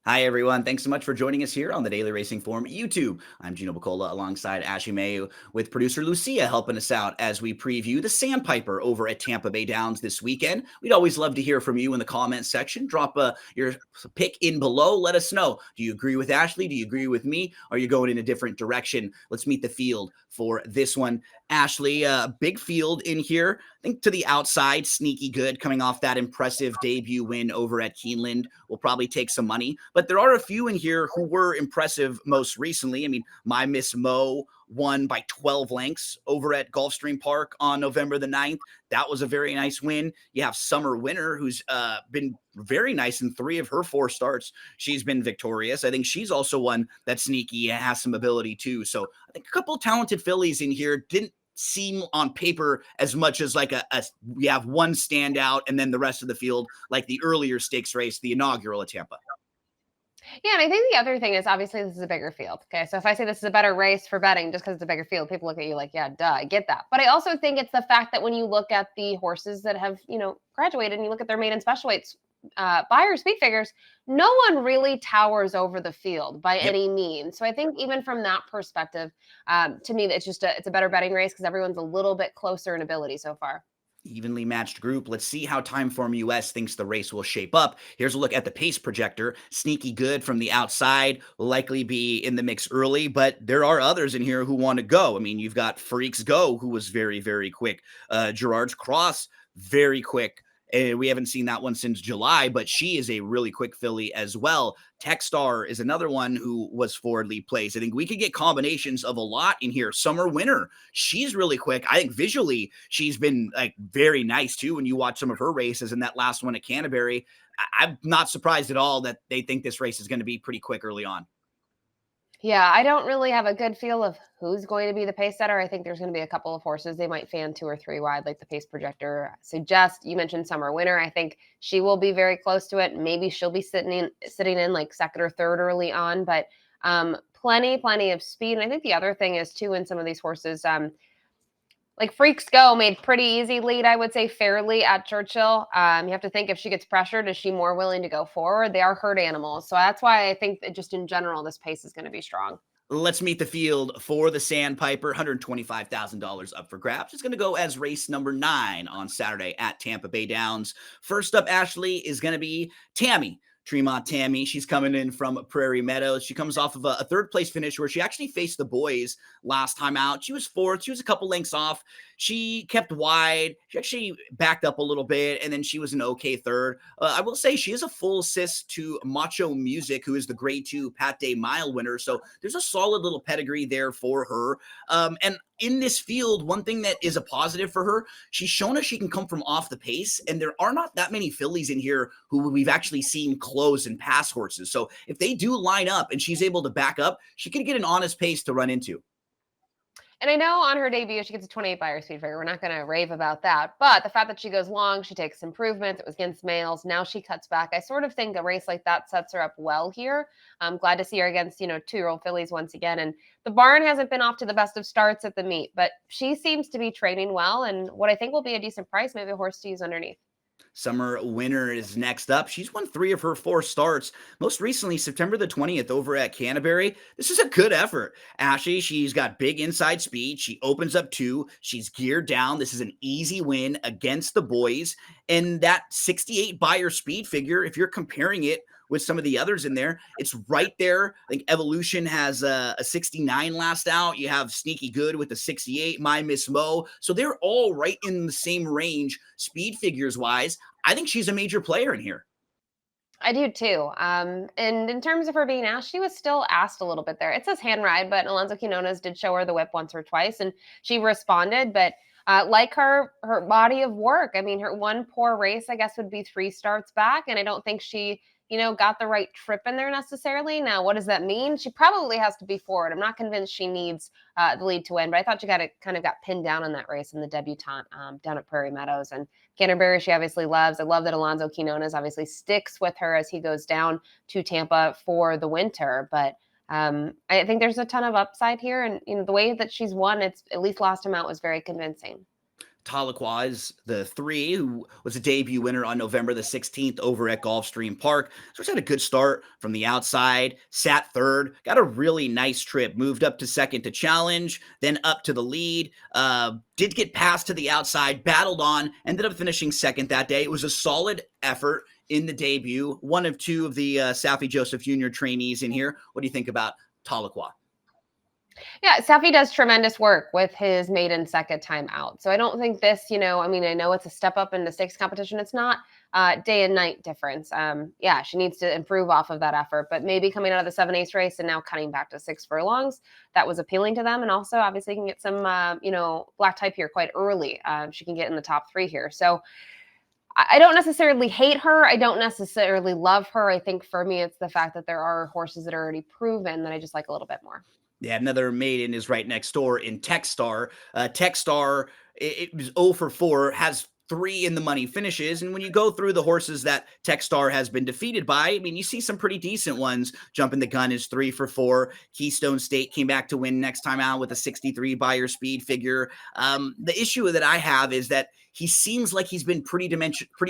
Hi, everyone. Thanks so much for joining us here on the Daily Racing Form YouTube. I'm Gino Buccola alongside Ashley Mailloux with producer Lucia helping us out as we preview the Sandpiper over at Tampa Bay Downs this weekend. We'd always love to hear from you in the comment section. Drop your pick in below. Let us know. Do you agree with Ashley? Do you agree with me? Are you going in a different direction? Let's meet the field for this one. Ashley, big field in here. I think to the outside, Sneaky Good coming off that impressive debut win over at Keeneland will probably take some money. But there are a few in here who were impressive most recently. I mean, My Miss Mo won by 12 lengths over at Gulfstream Park on November the 9th. That was a very nice win. You have Summer Winner, who's been very nice in 3 of her 4 starts. She's been victorious. I think she's also one that Sneaky has some ability too. So I think a couple of talented fillies in here didn't seem on paper as much as like we have one standout and then the rest of the field, like the earlier stakes race, the inaugural at Tampa. Yeah, and I think the other thing is obviously this is a bigger field. Okay, so if I say this is a better race for betting just because it's a bigger field, people look at you like, yeah, duh, I get that. But I also think it's the fact that when you look at the horses that have, graduated and you look at their maiden special weights, Beyer speed figures, no one really towers over the field by Yep. any means. So I think even from that perspective, to me, it's a better betting race because everyone's a little bit closer in ability so far. Evenly matched group. Let's see how Timeform US thinks the race will shape up. Here's a look at the pace projector. Sneaky Good from the outside will likely be in the mix early, but there are others in here who want to go. I mean, you've got Freaks Go, who was very, very quick. Gerard's Cross, very quick. And we haven't seen that one since July, but she is a really quick filly as well. Techstar is another one who was forwardly placed. I think we could get combinations of a lot in here. Summer Winner, she's really quick. I think visually she's been like very nice too. When you watch some of her races and that last one at Canterbury, I'm not surprised at all that they think this race is going to be pretty quick early on. Yeah, I don't really have a good feel of who's going to be the pace setter. I think there's going to be a couple of horses they might fan 2 or 3 wide, like the pace projector suggests. You mentioned Summer Winner. I think she will be very close to it. Maybe she'll be sitting in like second or third early on, but plenty of speed. And I think the other thing is too in some of these horses, like Freaks Go made pretty easy lead, I would say, fairly at Churchill. You have to think if she gets pressured, is she more willing to go forward? They are herd animals. So that's why I think that just in general, this pace is going to be strong. Let's meet the field for the Sandpiper. $125,000 up for grabs. It's going to go as race number 9 on Saturday at Tampa Bay Downs. First up, Ashley, is going to be Tammy. Tremont Tammy. She's coming in from Prairie Meadows. She comes off of a third place finish where she actually faced the boys last time out. She was 4th. She was a couple lengths off. She kept wide. She actually backed up a little bit, and then she was an okay 3rd. I will say she is a full assist to Macho Music, who is the grade 2 Pat Day Mile winner. So there's a solid little pedigree there for her. And in this field, one thing that is a positive for her, she's shown us she can come from off the pace, and there are not that many fillies in here who we've actually seen close and pass horses. So if they do line up and she's able to back up, she could get an honest pace to run into. And I know on her debut, she gets a 28 Beyer speed figure. We're not going to rave about that. But the fact that she goes long, she takes improvements. It was against males. Now she cuts back. I sort of think a race like that sets her up well here. I'm glad to see her against, 2-year-old fillies once again. And the barn hasn't been off to the best of starts at the meet, but she seems to be training well. And what I think will be a decent price, maybe a horse to use underneath. Summer Winner is next up. She's won 3 of her 4 starts. Most recently, September the 20th over at Canterbury. This is a good effort. Ashley, she's got big inside speed. She opens up 2. She's geared down. This is an easy win against the boys. And that 68 Beyer speed figure, if you're comparing it with some of the others in there, it's right there. I think Evolution has a 69 last out. You have Sneaky Good with the 68, My Miss Mo. So they're all right in the same range, speed figures wise. I think she's a major player in here. I do too. And in terms of her being asked, she was still asked a little bit there. It says hand ride, but Alonso Quinones did show her the whip once or twice, and she responded. But like her body of work, I mean, her one poor race, I guess, would be 3 starts back, and I don't think she, got the right trip in there necessarily. Now, what does that mean? She probably has to be forward. I'm not convinced she needs the lead to win, but I thought she got pinned down in that race in the debutante down at Prairie Meadows. And Canterbury, she obviously loves. I love that Alonso Quinones obviously sticks with her as he goes down to Tampa for the winter. But I think there's a ton of upside here. And, the way that she's won, it's at least last time out was very convincing. Tahlequah is the 3, who was a debut winner on November the 16th over at Gulfstream Park. So he's had a good start from the outside, sat third, got a really nice trip, moved up to second to challenge, then up to the lead, did get past to the outside, battled on, ended up finishing second that day. It was a solid effort in the debut, one of 2 of the Safi Joseph Jr. trainees in here. What do you think about Tahlequah? Yeah, Safi does tremendous work with his maiden second time out. So I don't think this, I mean, I know it's a step up in the stakes competition. It's not day and night difference. Yeah, she needs to improve off of that effort, but maybe coming out of the 7/8 race and now cutting back to 6 furlongs, that was appealing to them. And also, obviously, can get some, black type here quite early. She can get in the top 3 here. So I don't necessarily hate her. I don't necessarily love her. I think for me, it's the fact that there are horses that are already proven that I just like a little bit more. Yeah, another maiden is right next door in Techstar. Techstar, it was 0 for 4, has 3 in the money finishes. And when you go through the horses that Techstar has been defeated by, I mean, you see some pretty decent ones. Jumping the Gun is 3 for 4. Keystone State came back to win next time out with a 63 Beyer speed figure. The issue that I have is that he seems like he's been pretty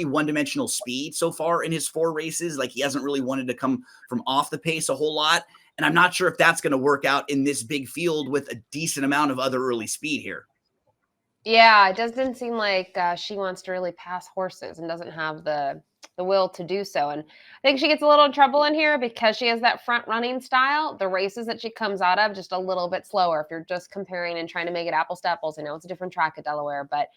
one-dimensional speed so far in his 4 races. Like he hasn't really wanted to come from off the pace a whole lot. And I'm not sure if that's going to work out in this big field with a decent amount of other early speed here. Yeah, it doesn't seem like she wants to really pass horses and doesn't have the will to do so. And I think she gets a little in trouble in here because she has that front running style. The races that she comes out of just a little bit slower. If you're just comparing and trying to make it apples to apples, I know it's a different track at Delaware, but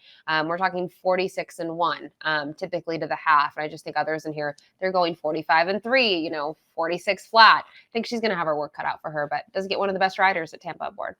we're talking 46 and 1 typically to the half. And I just think others in here, they're going 45 and 3, 46 flat. I think she's going to have her work cut out for her, but does get one of the best riders at Tampa aboard.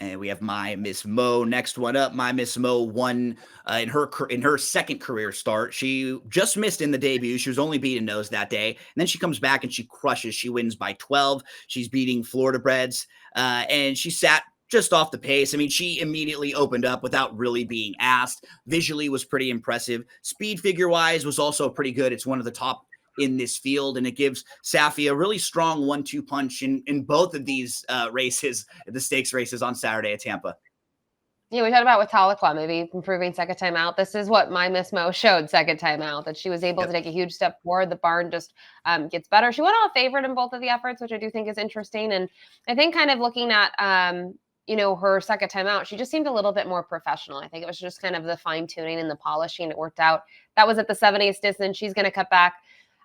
And we have My Miss Mo next one up. My Miss Mo won in her second career start. She just missed in the debut. She was only beaten nose that day. And then she comes back and she crushes. She wins by 12. She's beating Florida Breds. And she sat just off the pace. I mean, she immediately opened up without really being asked. Visually was pretty impressive. Speed figure-wise was also pretty good. It's one of the top in this field, and it gives Safi a really strong 1-2 punch in both of these races, the stakes races on Saturday at Tampa. Yeah, we talked about with Tahlequah, maybe improving second time out. This is what My Miss Mo showed second time out, that she was able to take a huge step forward. The barn just gets better. She went out favorite in both of the efforts, which I do think is interesting. And I think kind of looking at, her second time out, she just seemed a little bit more professional. I think it was just kind of the fine tuning and the polishing. It worked out. That was at the 7/8 distance. She's going to cut back.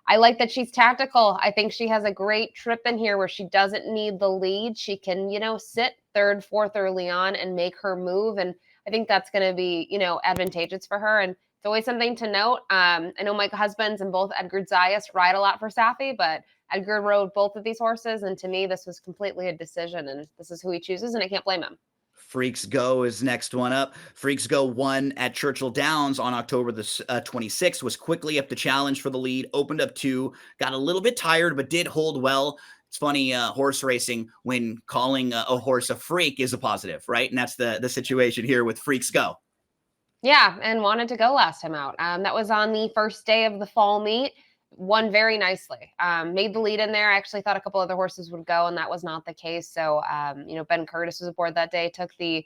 I like that she's tactical. I think she has a great trip in here where she doesn't need the lead. She can, sit third, fourth early on and make her move. And I think that's going to be, advantageous for her. And it's always something to note. I know Mike Husbands and both Edgar Zayas ride a lot for Safi, but Edgar rode both of these horses. And to me, this was completely a decision. And this is who he chooses, and I can't blame him. Freaks Go is next one up. Freaks Go won at Churchill Downs on October the 26th, was quickly up the challenge for the lead, opened up 2, got a little bit tired, but did hold well. It's funny, horse racing, when calling a horse a freak is a positive, right? And that's the situation here with Freaks Go. Yeah, and wanted to go last time out. That was on the first day of the fall meet. Won very nicely. Made the lead in there. I actually thought a couple other horses would go, and that was not the case. So, Ben Curtis was aboard that day, took the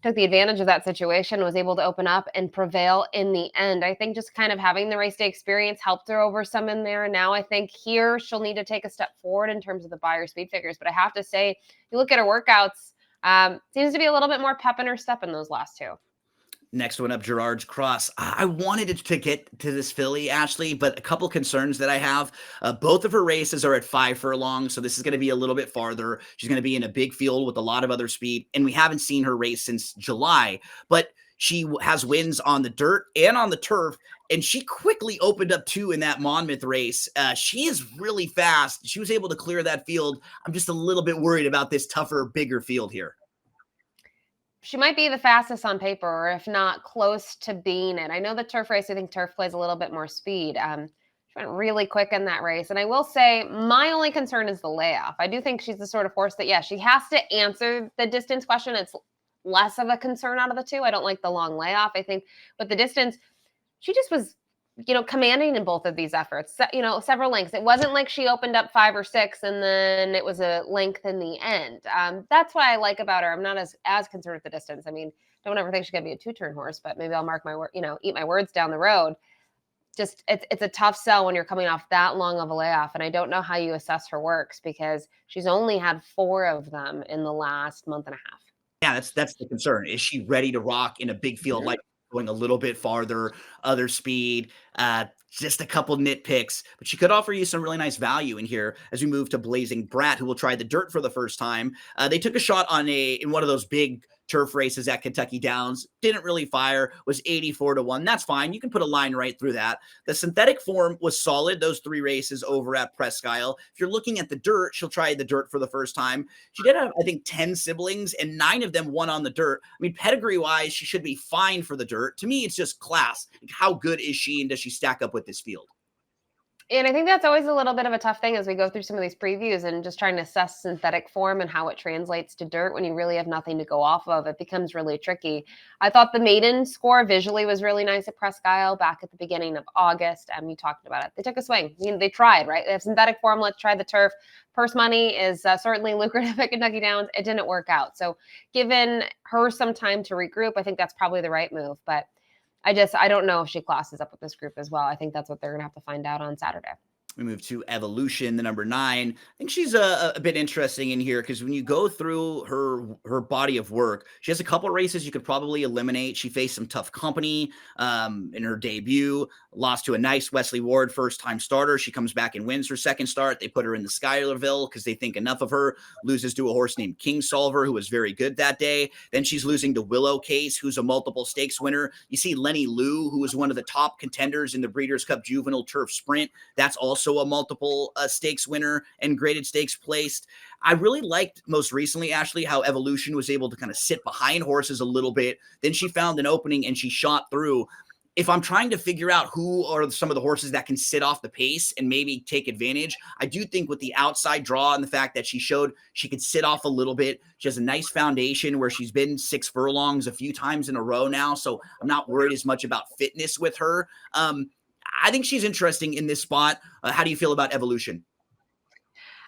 advantage of that situation, was able to open up and prevail in the end. I think just kind of having the race day experience helped her over some in there. Now I think here she'll need to take a step forward in terms of the Beyer speed figures. But I have to say, you look at her workouts, seems to be a little bit more pep in her step in those last 2. Next one up, Gerard's Cross. I wanted it to get to this filly, Ashley, but a couple concerns that I have. Both of her races are at 5 furlongs, so this is going to be a little bit farther. She's going to be in a big field with a lot of other speed, and we haven't seen her race since July, but she has wins on the dirt and on the turf, and she quickly opened up 2 in that Monmouth race. She is really fast. She was able to clear that field. I'm just a little bit worried about this tougher, bigger field here. She might be the fastest on paper, or if not close to being it. I know the turf race, I think turf plays a little bit more speed. She went really quick in that race. And I will say my only concern is the layoff. I do think she's the sort of horse that, she has to answer the distance question. It's less of a concern out of the 2. I don't like the long layoff. I think, but the distance, she just was, commanding in both of these efforts, several lengths. It wasn't like she opened up 5 or 6 and then it was a length in the end. That's what I like about her. I'm not as concerned with the distance. I mean, don't ever think she's going to be a 2-turn horse, but maybe I'll mark my word, eat my words down the road. Just it's a tough sell when you're coming off that long of a layoff. And I don't know how you assess her works because she's only had 4 of them in the last month and a half. Yeah, that's the concern. Is she ready to rock in a big field, like going a little bit farther, other speed, just a couple nitpicks, but she could offer you some really nice value in here as we move to Blazing Brat, who will try the dirt for the first time. They took a shot in one of those big turf races at Kentucky Downs, didn't really fire, was 84-1. That's fine. You can put a line right through that. The synthetic form was solid, those 3 races over at Presque Isle. If you're looking at the dirt, she'll try the dirt for the first time. She did have, I think, 10 siblings, and 9 of them won on the dirt. I mean, pedigree-wise, she should be fine for the dirt. To me, it's just class. Like, how good is she, and does she stack up with this field? And I think that's always a little bit of a tough thing as we go through some of these previews and just trying to assess synthetic form and how it translates to dirt when you really have nothing to go off of. It becomes really tricky. I thought the maiden score visually was really nice at Presque Isle back at the beginning of August. You talked about it. They took a swing. They tried, right? They have synthetic form. Let's try the turf. Purse money is certainly lucrative at Kentucky Downs. It didn't work out. So given her some time to regroup, I think that's probably the right move. But I don't know if she classes up with this group as well. I think that's what they're going to have to find out on Saturday. We move to Evolution, the number 9. I think she's a bit interesting in here because when you go through her body of work, she has a couple races you could probably eliminate. She faced some tough company in her debut, lost to a nice Wesley Ward first-time starter. She comes back and wins her second start. They put her in the Schuylerville because they think enough of her. Loses to a horse named King Solver, who was very good that day. Then she's losing to Willow Case, who's a multiple stakes winner. You see Lenny Liu, who was one of the top contenders in the Breeders' Cup Juvenile Turf Sprint. That's also a multiple stakes winner and graded stakes placed. I really liked most recently, Ashley, how Evolution was able to kind of sit behind horses a little bit. Then she found an opening and she shot through. If I'm trying to figure out who are some of the horses that can sit off the pace and maybe take advantage, I do think with the outside draw and the fact that she showed she could sit off a little bit, she has a nice foundation where she's been 6 furlongs a few times in a row now. So I'm not worried as much about fitness with her. I think she's interesting in this spot. How do you feel about Evolution?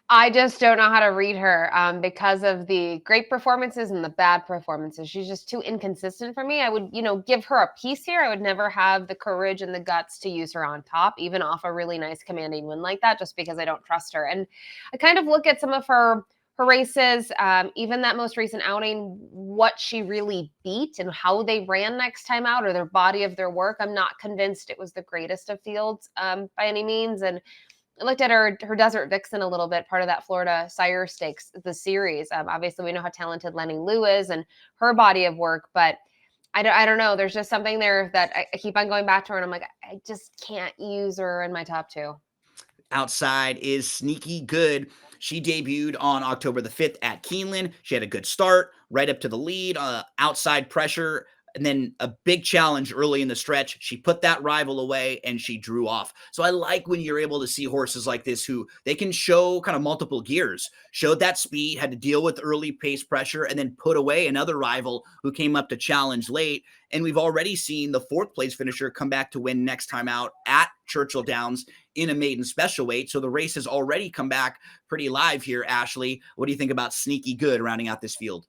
I just don't know how to read her because of the great performances and the bad performances. She's just too inconsistent for me. I would, give her a piece here. I would never have the courage and the guts to use her on top, even off a really nice commanding win like that, just because I don't trust her. And I kind of look at some of her races, even that most recent outing, what she really beat and how they ran next time out or their body of their work. I'm not convinced it was the greatest of fields by any means. And I looked at her Desert Vixen a little bit, part of that Florida Sire Stakes, the series. Obviously, we know how talented Lenny Liu is and her body of work, but I don't know. There's just something there that I keep on going back to her, and I'm like, I just can't use her in my top 2. Outside is Sneaky Good. She debuted on October the 5th at Keeneland. She had a good start, right up to the lead, outside pressure, and then a big challenge early in the stretch. She put that rival away and she drew off. So I like when you're able to see horses like this who they can show kind of multiple gears, showed that speed, had to deal with early pace pressure, and then put away another rival who came up to challenge late. And we've already seen the 4th place finisher come back to win next time out at Churchill Downs in a maiden special weight. So the race has already come back pretty live here, Ashley. What do you think about Sneaky Good rounding out this field?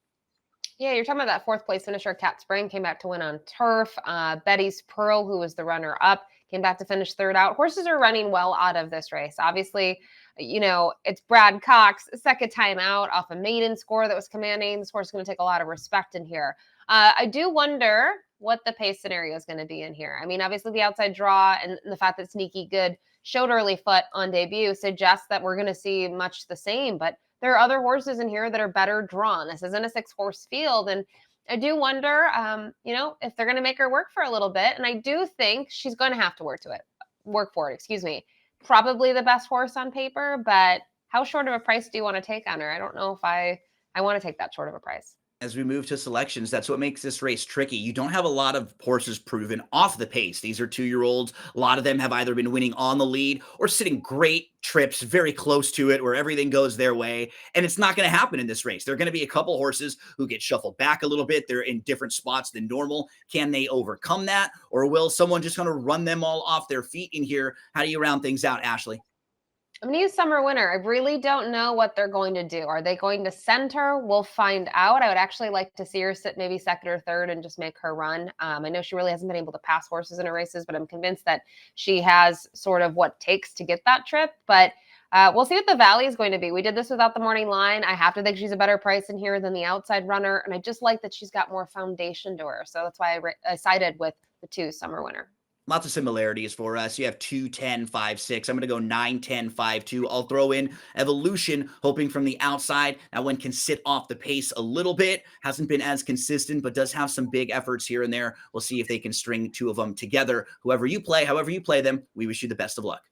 Yeah, you're talking about that 4th place finisher. Cat Spring came back to win on turf. Betty's Pearl, who was the runner up, came back to finish 3rd out. Horses are running well out of this race. Obviously, it's Brad Cox, 2nd time out off a maiden score that was commanding. This horse is going to take a lot of respect in here. I do wonder what the pace scenario is going to be in here. I mean, obviously the outside draw and the fact that Sneaky Good showed early foot on debut suggests that we're going to see much the same, but there are other horses in here that are better drawn. This isn't a 6-horse field. And I do wonder, if they're going to make her work for a little bit. And I do think she's going to have to work for it. Probably the best horse on paper, but how short of a price do you want to take on her? I don't know if I want to take that short of a price. As we move to selections, that's what makes this race tricky. You don't have a lot of horses proven off the pace. These are 2-year-olds. A lot of them have either been winning on the lead or sitting great trips very close to it where everything goes their way. And it's not going to happen in this race. There are going to be a couple horses who get shuffled back a little bit. They're in different spots than normal. Can they overcome that? Or will someone just kind of run them all off their feet in here? How do you round things out, Ashley? I'm going to use Summer Winter. I really don't know what they're going to do. Are they going to send her? We'll find out. I would actually like to see her sit maybe second or third and just make her run. I know she really hasn't been able to pass horses in her races, but I'm convinced that she has sort of what it takes to get that trip. But we'll see what the Valley is going to be. We did this without the morning line. I have to think she's a better price in here than the outside runner. And I just like that she's got more foundation to her. So that's why I sided with the 2 Summer Winter. Lots of similarities for us. You have 2, 10, 5, 6. I'm going to go 9, 10, 5, 2. I'll throw in Evolution, hoping from the outside. That one can sit off the pace a little bit. Hasn't been as consistent, but does have some big efforts here and there. We'll see if they can string 2 of them together. However you play them, we wish you the best of luck.